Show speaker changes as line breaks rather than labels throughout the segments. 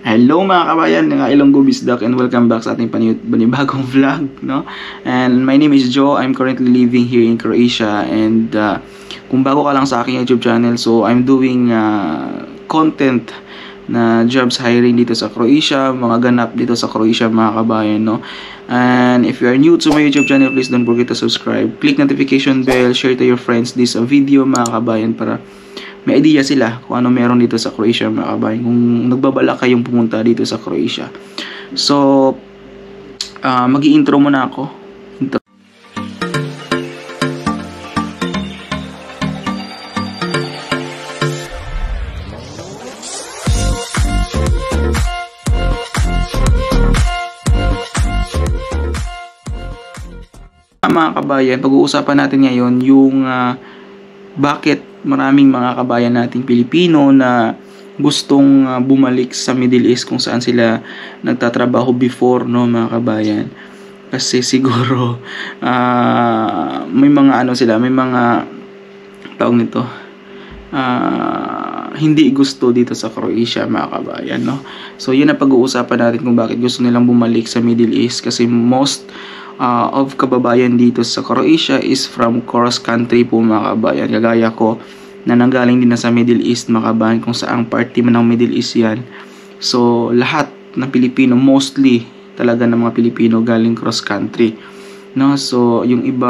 Hello mga kabayan, ng Ilonggo Bisdak, and welcome back sa ating panibagong vlog, no? And my name is Joe. I'm currently living here in Croatia, and kung bago ka lang sa aking YouTube channel, so I'm doing content na jobs hiring dito sa Croatia, mga ganap dito sa Croatia mga kabayan, no? And if you are new to my YouTube channel, please don't forget to subscribe, click notification bell, share to your friends this video mga kabayan para may idea sila kung ano meron dito sa Croatia mga kabayan, kung nagbabala kayong pumunta dito sa Croatia. So mag-i-intro muna ako. Mga kabayan, pag-uusapan natin ngayon yung bakit maraming mga kabayan nating Pilipino na gustong bumalik sa Middle East kung saan sila nagtatrabaho before, no mga kabayan. Kasi siguro may mga may mga tawag nito, hindi gusto dito sa Croatia mga kabayan, no. So yun ang pag-uusapan natin kung bakit gusto nilang bumalik sa Middle East, kasi most of kababayan dito sa Croatia is from cross country po mga kabayan, kagaya ko na nanggaling din na sa Middle East mga kabayan, kung saang party man ng Middle East yan. So lahat ng Pilipino, mostly talaga ng mga Pilipino galing cross country, no. So yung iba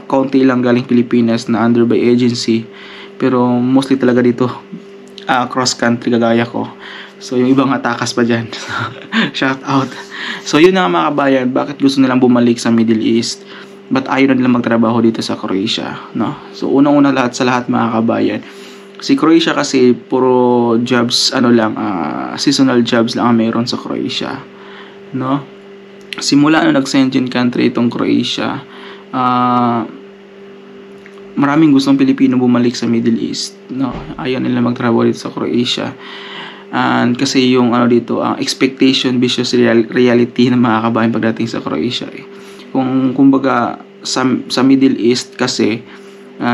kaunti lang galing Pilipinas na under by agency, pero mostly talaga dito cross country kagaya ko. So yung ibang atakas pa dyan. Shout out. So yun na mga kabayan, bakit gusto nilang bumalik sa Middle East, but ayaw na nilang magtrabaho dito sa Croatia, no? So unang-una lahat sa lahat mga kabayan, si Croatia kasi puro jobs, seasonal jobs lang ang mayroon sa Croatia, no? Simula na nag-Schengen country itong Croatia, maraming gustong Pilipino bumalik sa Middle East, no? Ayaw nila magtrabaho dito sa Croatia. And kasi yung dito, expectation versus reality ng mga kabayan pagdating sa Croatia, kumbaga sa Middle East kasi,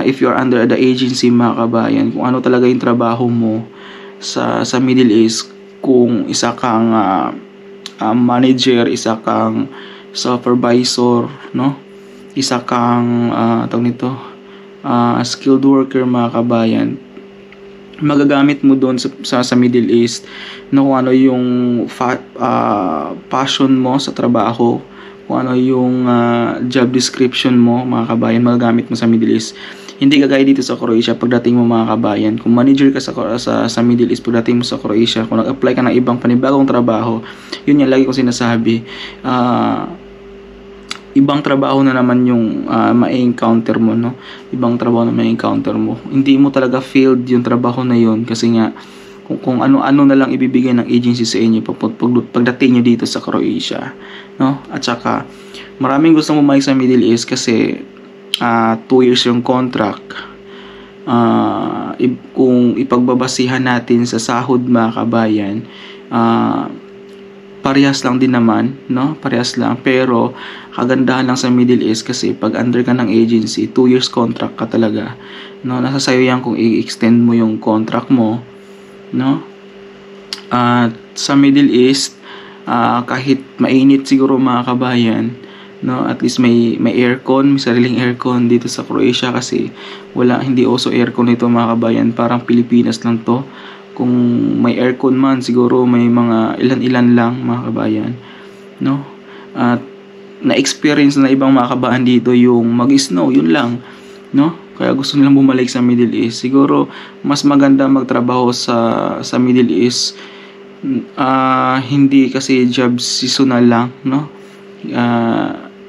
if you're under the agency mga kabayan, kung ano talaga yung trabaho mo sa Middle East, kung isa kang manager, isa kang supervisor, no, isa kang skilled worker mga kabayan, magagamit mo doon sa Middle East, no, kung ano yung passion mo sa trabaho, kung ano yung job description mo mga kabayan, magagamit mo sa Middle East. Hindi kagaya dito sa Croatia pagdating mo mga kabayan, kung manager ka sa Middle East, pagdating mo sa Croatia, kung nag-apply ka ng ibang panibagong trabaho, yun yung lagi kong sinasabi, ibang trabaho na naman yung ma-encounter mo, no? Ibang trabaho na ma-encounter mo. Hindi mo talaga filled yung trabaho na yun, kasi nga kung ano-ano na lang ibibigay ng agency sa inyo pagdating nyo dito sa Croatia, no? At saka maraming gustong bumalik sa Middle East kasi 2 years yung contract. Kung ipagbabasihan natin sa sahod mga kabayan, parehas lang din naman, no? Parehas lang, pero kagandahan lang sa Middle East kasi pag under ka ng agency, 2 years contract ka talaga, no? Nasa sayo yan kung i-extend mo yung contract mo, no? Sa Middle East, kahit mainit siguro mga kabayan, no, at least may aircon, may sariling aircon dito sa Croatia, kasi hindi uso aircon nito mga kabayan, parang Pilipinas lang to. Kung may aircon man, siguro may mga ilan-ilan lang mga kabayan, no? At na-experience na ibang mga kabayan dito yung mag-snow, yun lang, no? Kaya gusto nilang bumalik sa Middle East. Siguro mas maganda magtrabaho sa Middle East, hindi kasi job seasonal lang, no?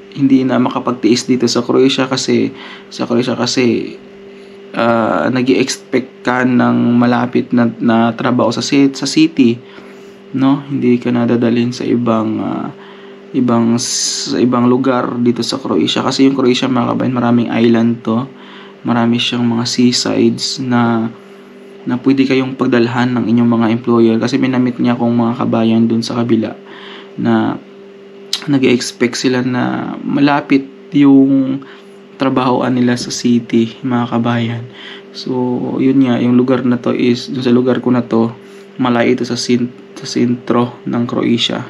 Hindi na makapagtiis dito sa Croatia kasi nag-i-expect ka ng malapit na trabaho sa city, no? Hindi ka nadadalhin sa ibang lugar dito sa Croatia, kasi yung Croatia mga kabayan, maraming island to, marami siyang mga seasides na pwede kayong pagdalhan ng inyong mga employer, kasi minamit niya akong mga kabayan dun sa kabila na nag-i-expect sila na malapit yung trabahoan nila sa city mga kabayan. So yun nga, yung lugar na to is, dun sa lugar ko na to, malayo ito sa sentro ng Croatia.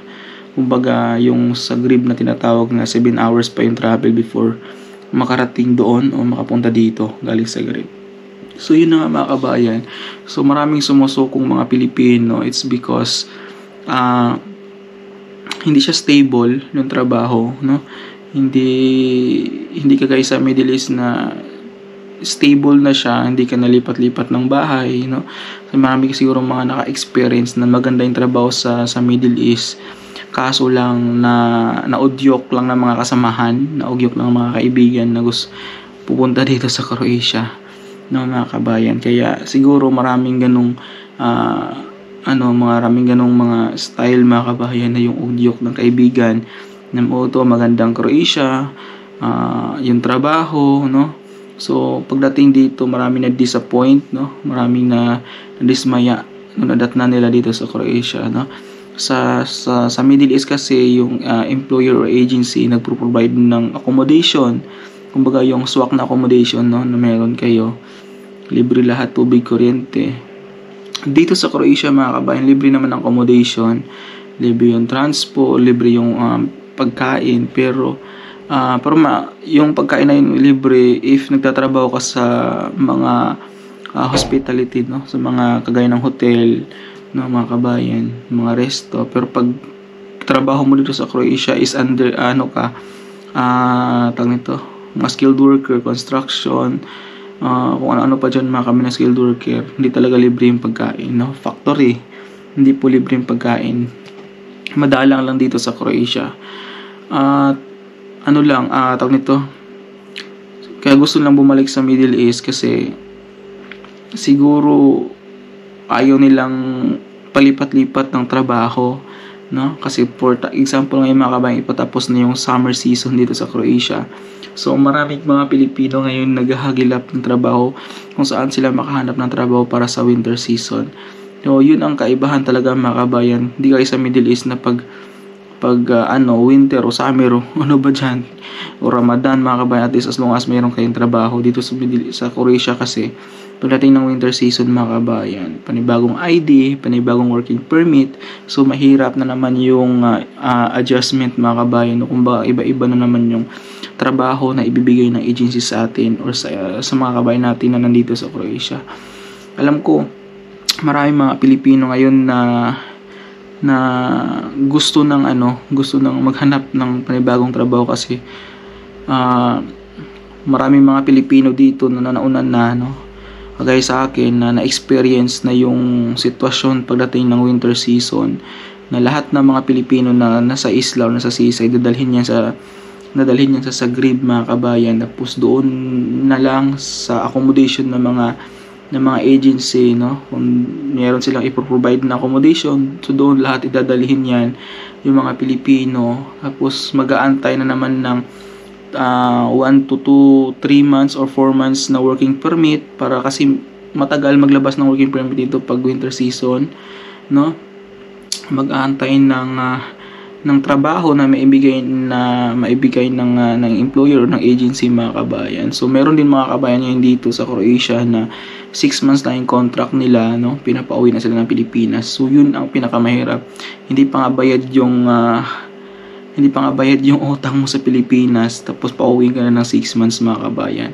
Kumbaga yung sa Zagreb na tinatawag na 7 hours pa yung travel before makarating doon o makapunta dito galing sa Zagreb. So yun na nga mga kabayan. So maraming sumusukong mga Pilipino. It's because hindi siya stable yung trabaho, no? Hindi kagaya sa Middle East na stable na siya, hindi ka nalipat-lipat ng bahay, no? So, marami siguro mga naka-experience na maganda yung trabaho sa Middle East. Kaso lang naudyok lang ng mga kasamahan, naudyok lang ng mga kaibigan na gusto pupunta dito sa Croatia, no, mga kabayan. Kaya siguro maraming ganong maraming ganong mga style mga kabayan na yung udyok ng kaibigan na magandang Croatia, yung trabaho, no. So pagdating dito marami na disappoint, no, maraming na dismaya nung nadatna nila dito sa Croatia, no. Sa Middle East kasi yung employer or agency nagpo-provide ng accommodation, kumbaga yung swak na accommodation, no, na meron kayo, libre lahat, tubig, kuryente. Dito sa Croatia mga kabayan, libre naman ang accommodation, libre yung transport, libre yung pagkain, pero yung pagkain na yung libre if nagtatrabaho ka sa mga hospitality, no, sa mga kagaya ng hotel, no, mga kabayan, mga resto. Pero pag trabaho mo dito sa Croatia is under mga skilled worker, construction, kung ano pa dyan mga kami na skilled worker, hindi talaga libre yung pagkain, no. Factory, hindi po libre yung pagkain, madalang lang dito sa Croatia. Kaya gusto lang bumalik sa Middle East kasi siguro ayaw nilang palipat-lipat ng trabaho, no? Kasi for example ngayon mga kabayan, ipatapos na yung summer season dito sa Croatia. So maraming mga Pilipino ngayon naghahagilap ng trabaho kung saan sila makahanap ng trabaho para sa winter season. So yun ang kaibahan talaga mga kabayan. Hindi kayo sa Middle East na pag winter o summer o ano ba dyan, o Ramadan mga kabayan, at least as long as mayroon kayong trabaho dito sa Croatia. Kasi pagdating ng winter season mga kabayan, panibagong ID, panibagong working permit, so mahirap na naman yung adjustment mga kabayan, kung ba iba-iba na naman yung trabaho na ibibigay ng agency sa atin or sa mga kabayan natin na nandito sa Croatia. Alam ko maraming mga Pilipino ngayon na gusto ng maghanap ng panibagong trabaho kasi maraming mga Pilipino dito na naunan na, no, kagaya sa akin na na-experience na yung sitwasyon pagdating ng winter season, na lahat ng mga Pilipino na nasa isla o nasa seaside nadalhin niya sa Zagreb mga kabayan, tapos doon na lang sa accommodation ng mga agency, no, kung meron silang ipro-provide na accommodation, so doon lahat idadalhin yan yung mga Pilipino, tapos mag-aantay na naman ng 1 to 3 months or 4 months na working permit, para kasi matagal maglabas ng working permit dito pag winter season, no. Mag-aantay ng trabaho na maibigay ng employer o ng agency mga kabayan. So meron din mga kabayan ngayon dito sa Croatia na 6 months na yung contract nila, no, pinapauwi na sila ng Pilipinas. So yun ang pinakamahirap, hindi pa nga bayad yung utang mo sa Pilipinas, tapos pauwi ka na ng 6 months mga kabayan,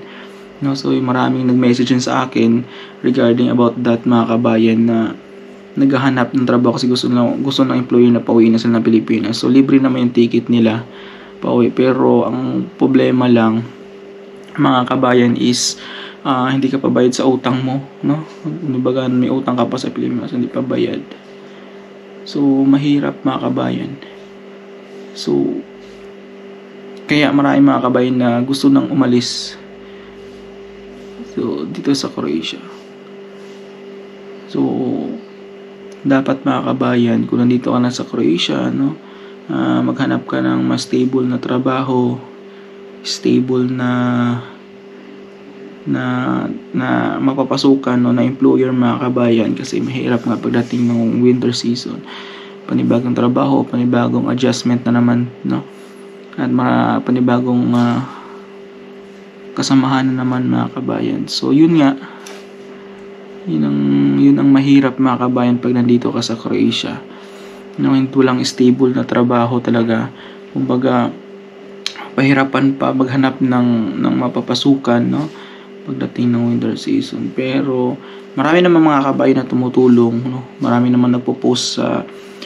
no. So maraming nag-message sa akin regarding about that mga kabayan, na naghahanap ng trabaho kasi gusto ng employer na pauwi na sila ng Pilipinas. So libre naman yung ticket nila pauwi, pero ang problema lang mga kabayan is hindi ka pa bayad sa utang mo, no. Kumbaga may utang ka pa sa Pilipinas, hindi pa bayad. So mahirap mga kabayan. So kaya maraming mga kabayan na gusto nang umalis dito sa Croatia. So dapat mga kabayan, kung nandito ka na sa Croatia, no, maghanap ka ng mas stable na trabaho, stable na mapapasukan, no, na employer mga kabayan, kasi mahirap nga pagdating ng winter season, panibagong trabaho, panibagong adjustment na naman, no, at panibagong kasamahan na naman mga kabayan. So yun nga, Yun ang mahirap mga kabayan pag nandito ka sa Croatia. Walang stable na trabaho talaga. Kumbaga, pahirapan pa maghanap ng mapapasukan, no? Pagdating ng winter season. Pero marami naman mga kabayan na tumutulong, no? Marami naman nagpo-post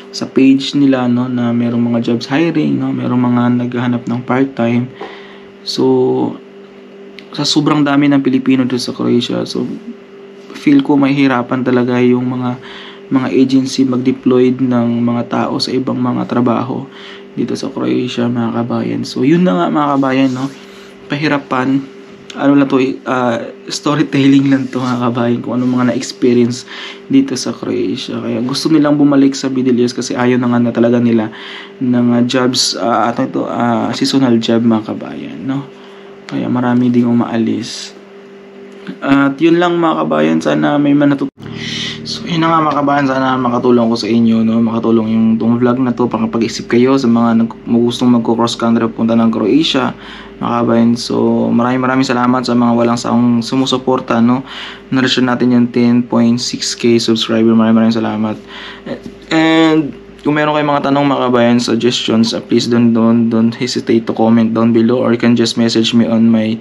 sa page nila, no, na merong mga jobs hiring, no? Merong mga naghahanap ng part-time. So sa sobrang dami ng Pilipino doon sa Croatia, so feel ko mahihirapan talaga yung mga agency mag-deploy ng mga tao sa ibang mga trabaho dito sa Croatia mga kabayan. So yun na nga mga kabayan, no, pahirapan, ano lang to, storytelling lang to mga kabayan, kung ano mga na-experience dito sa Croatia. Kaya gusto nilang bumalik sa Middle East kasi ayaw na nga na talaga nila ng jobs, seasonal job mga kabayan, no. Kaya marami ding umaalis. At yun lang mga kabayan, sana may So yun na nga mga kabayan, sana makatulong ko sa inyo, no? Makatulong yung tong vlog na to para kapag-isip kayo sa mga gustong magko-cross country punta ng Croatia mga kabayan. So maraming salamat sa mga walang saong sumusuporta, no? Na-reach natin yung 10.6k subscriber. Maraming salamat. And kung meron kayong mga tanong mga kabayan, suggestions, please don't hesitate to comment down below, or you can just message me on my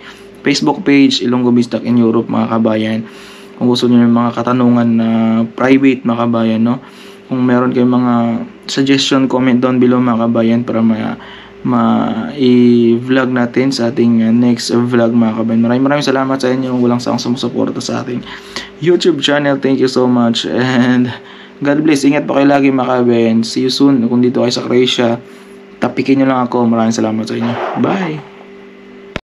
Facebook page, Ilonggo Bistak in Europe mga kabayan. Kung gusto niyo yung mga katanungan na private mga kabayan, no? Kung meron kayong mga suggestion, comment down below mga kabayan para i-vlog natin sa ating next vlog mga kabayan. Maraming salamat sa inyo, walang saang sumusuporta sa ating YouTube channel. Thank you so much and God bless. Ingat pa kayo lagi mga kabayan. See you soon. Kung dito kayo sa Croatia, tapikin nyo lang ako. Maraming salamat sa inyo. Bye!